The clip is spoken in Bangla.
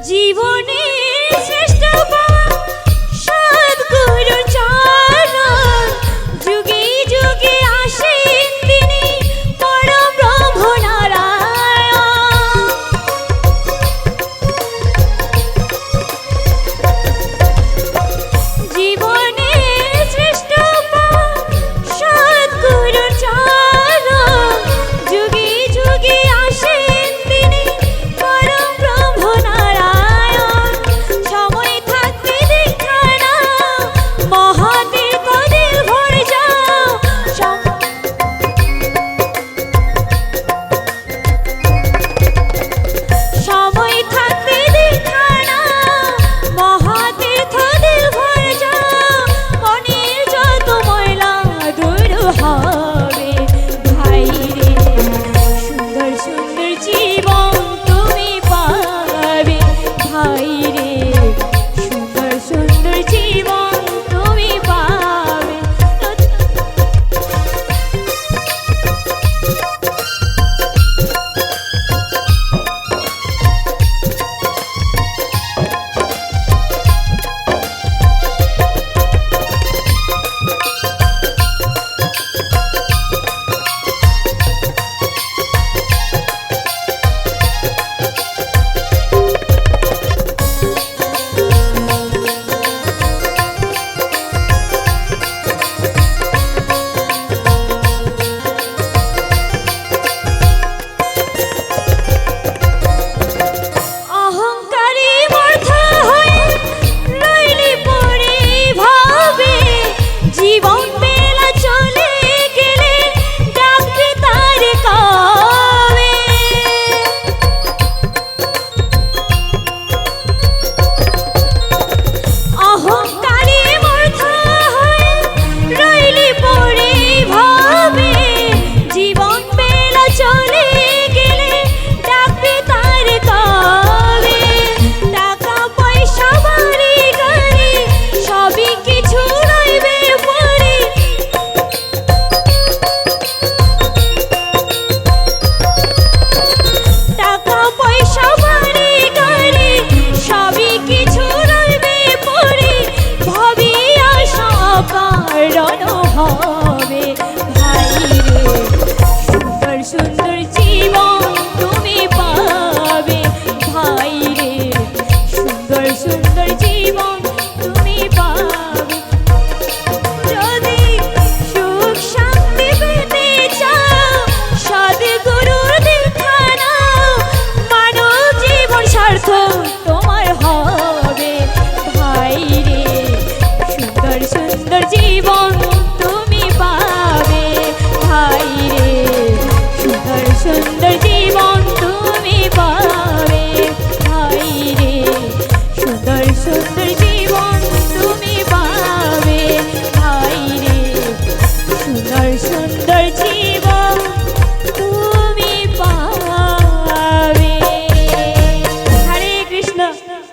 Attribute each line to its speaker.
Speaker 1: জীবনে শ্রেষ্ঠ পাওয়া সদ্গুরু চরণ, যুগে যুগে আসেন তিনি পরম ব্রহ্ম নারায়ণ। জীবনে শ্রেষ্ঠ পাওয়া সদ্গুরু চরণ, যুগে যুগে আসেন তিনি পরম ব্রহ্ম নারায়ণ। সময় থাকতে দেখা নাও, মহাতীর্থদের ভর যাও। সময় থাকতে দেখা নাও, মহাতীর্থদের ভর যাও। মনের যত ময়লা দূর হবে ভাই রে, সুন্দর সুন্দর জীবন তুমি পাবে ভাই রে।